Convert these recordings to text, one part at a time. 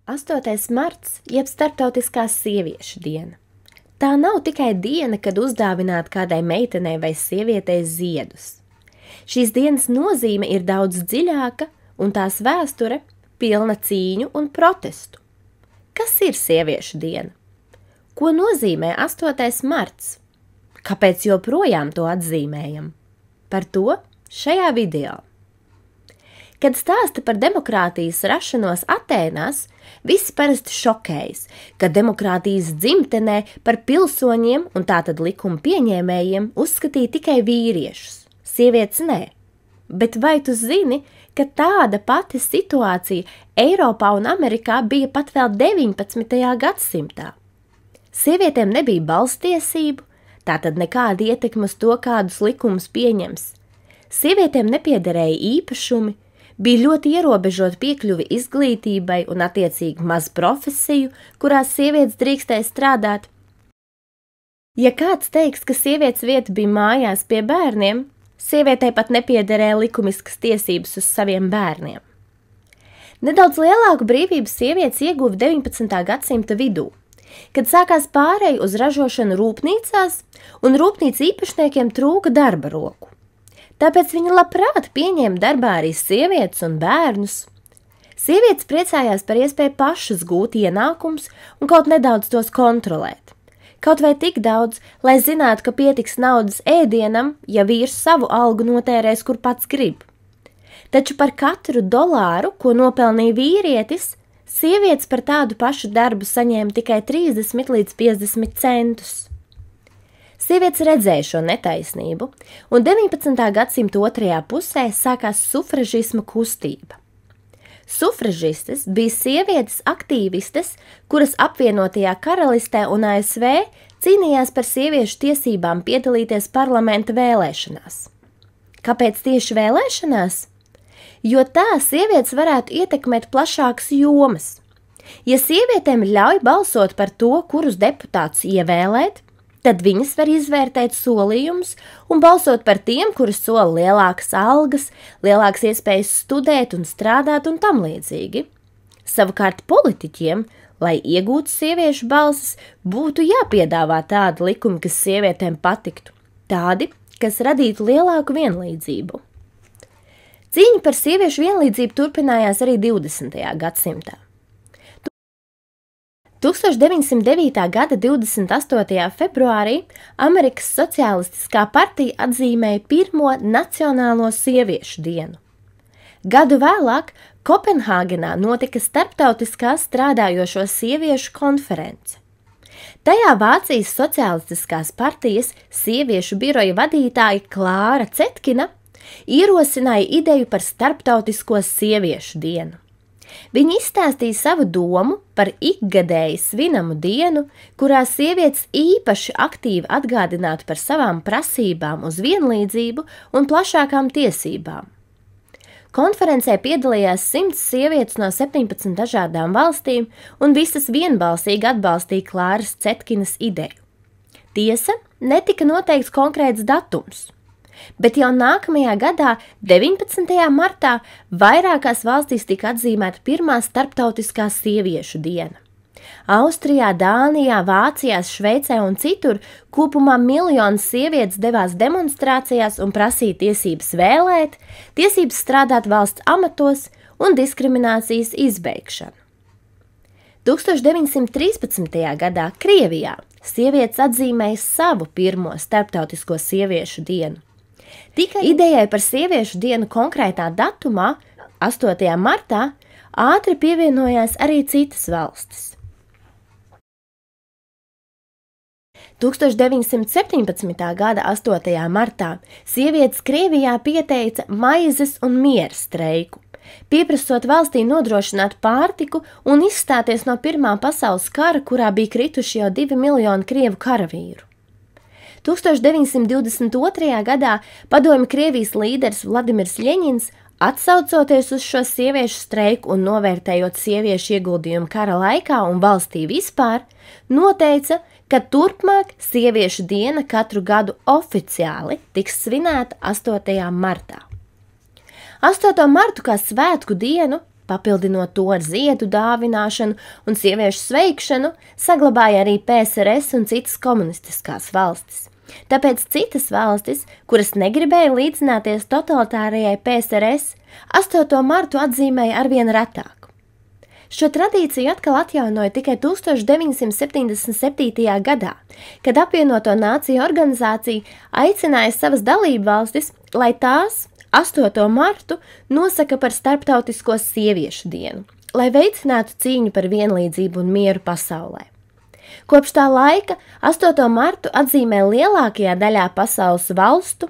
8. marts, jeb Starptautiskā sieviešu diena. Tā nav tikai diena, kad uzdāvināt kādai meitenei vai sievietei ziedus. Šīs dienas nozīme ir daudz dziļāka, un tās vēsture pilna cīņu un protestu. Kas ir sieviešu diena? Ko nozīmē 8. marts? Kāpēc joprojām to atzīmējam? Par to šajā video. Kad stāsta par demokrātijas rašanos Atēnās, visi parasti šokējas, ka demokrātijas dzimtenē par pilsoņiem un tātad likuma pieņēmējiem uzskatīja tikai vīriešus, sievietes nē. Bet vai tu zini, ka tāda pati situācija Eiropā un Amerikā bija pat vēl 19. gadsimtā? Sievietēm nebija balstiesību, tātad nekāda ietekme uz to, kādus likumus pieņems. Sievietēm nepiederēja īpašumi, bija ļoti ierobežota piekļuvi izglītībai un attiecīgi maz profesiju, kurās sievietes drīkstēja strādāt. Ja kāds teiks, ka sievietes vieta bija mājās pie bērniem, sievietei pat nepiederēja likumiskas tiesības uz saviem bērniem. Nedaudz lielāku brīvību sievietes ieguva 19. gadsimta vidū, kad sākās pāreja uz ražošanu rūpnīcās, un rūpnīcu īpašniekiem trūka darba roku. Tāpēc viņi labprāt pieņēma darbā arī sievietes un bērnus. Sievietes priecājās par iespēju pašas gūt ienākums un kaut nedaudz tos kontrolēt. Kaut vai tik daudz, lai zinātu, ka pietiks naudas ēdienam, ja vīrs savu algu notērēs, kur pats grib. Taču par katru dolāru, ko nopelnīja vīrietis, sievietes par tādu pašu darbu saņēma tikai 30 līdz 50 centus. Sievietes redzēja šo netaisnību, un 19. gadsimta otrajā pusē sākās sufražisma kustība. Sufražistes bija sievietes aktīvistes, kuras apvienotajā karalistē un ASV cīnījās par sieviešu tiesībām piedalīties parlamenta vēlēšanās. Kāpēc tieši vēlēšanās? Jo tā sievietes varētu ietekmēt plašākas jomas. Ja sievietēm ļauj balsot par to, kurus deputātus ievēlēt, tad viņas var izvērtēt solījumus un balsot par tiem, kuri sola lielākas algas, lielākas iespējas studēt un strādāt un tam līdzīgi. Savukārt politiķiem, lai iegūtu sieviešu balsis, būtu jāpiedāvā tādi likumi, kas sievietēm patiktu, tādi, kas radītu lielāku vienlīdzību. Cīņa par sieviešu vienlīdzību turpinājās arī 20. gadsimtā. 1909. gada 28. februārī Amerikas Sociālistiskā partija atzīmēja pirmo Nacionālo sieviešu dienu. Gadu vēlāk Kopenhāgenā notika Starptautiskā strādājošo sieviešu konference. Tajā Vācijas Sociālistiskās partijas sieviešu biroja vadītāja Klāra Cetkina ierosināja ideju par Starptautisko sieviešu dienu. Viņi izstāstīja savu domu par ikgadēju svinamu dienu, kurā sievietes īpaši aktīvi atgādinātu par savām prasībām uz vienlīdzību un plašākām tiesībām. Konferencē piedalījās 100 sievietes no 17 dažādām valstīm, un visas vienbalsīgi atbalstīja Klāras Cetkinas ideju. Tiesa, netika noteikts konkrēts datums, bet jau nākamajā gadā, 19. martā, vairākās valstīs tika atzīmēta pirmā Starptautiskā sieviešu diena. Austrijā, Dānijā, Vācijā, Šveicē un citur kopumā miljonus sievietes devās demonstrācijās un prasīja tiesības vēlēt, tiesības strādāt valsts amatos un diskriminācijas izbeigšanu. 1913. gadā Krievijā sievietes atzīmēja savu pirmo Starptautisko sieviešu dienu. Tikai idejai par sieviešu dienu konkrētā datumā, 8. martā, ātri pievienojās arī citas valstis. 1917. gada 8. martā sievietes Krievijā pieteica maizes un miera streiku, pieprasot valstī nodrošināt pārtiku un izstāties no Pirmā pasaules kara, kurā bija krituši jau 2 miljoni krievu karavīru. 1922. gadā padomju Krievijas līderis Vladimirs Ļeņins, atsaucoties uz šo sieviešu streiku un novērtējot sieviešu ieguldījumu kara laikā un valstī vispār, noteica, ka turpmāk sieviešu diena katru gadu oficiāli tiks svinēta 8. martā. 8. martu kā svētku dienu papildinot to ar ziedu dāvināšanu un sieviešu sveikšanu, saglabāja arī PSRS un citas komunistiskās valstis. Tāpēc citas valstis, kuras negribēja līdzināties totalitārajai PSRS, 8. martu atzīmēja arvien retāk. Šo tradīciju atkal atjaunoja tikai 1977. gadā, kad apvienoto nāciju organizācija aicināja savas dalību valstis, lai tās 8. martu nosaka par starptautisko sieviešu dienu, lai veicinātu cīņu par vienlīdzību un mieru pasaulē. Kopš tā laika 8. martu atzīmē lielākajā daļā pasaules valstu,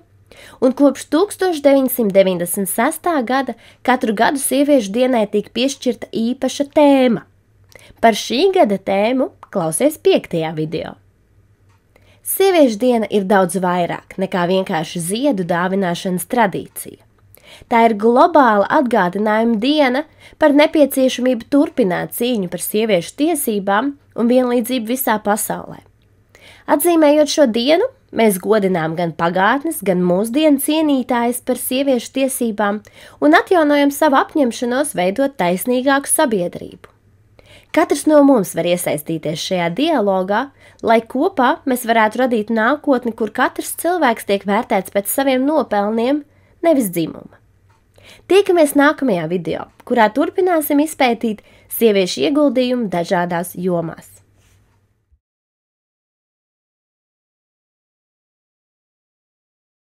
un kopš 1996. gada katru gadu sieviešu dienai tiek piešķirta īpaša tēma. Par šī gada tēmu klausies 5. video. Sieviešu diena ir daudz vairāk nekā vienkārši ziedu dāvināšanas tradīcija. Tā ir globāla atgādinājuma diena par nepieciešamību turpināt cīņu par sieviešu tiesībām un vienlīdzību visā pasaulē. Atzīmējot šo dienu, mēs godinām gan pagātnes, gan mūsdienu cienītājas par sieviešu tiesībām un atjaunojam savu apņemšanos veidot taisnīgāku sabiedrību. Katrs no mums var iesaistīties šajā dialogā, lai kopā mēs varētu radīt nākotni, kur katrs cilvēks tiek vērtēts pēc saviem nopelniem, nevis dzimuma. Tiekamies nākamajā video, kurā turpināsim izpētīt sieviešu ieguldījumu dažādās jomās.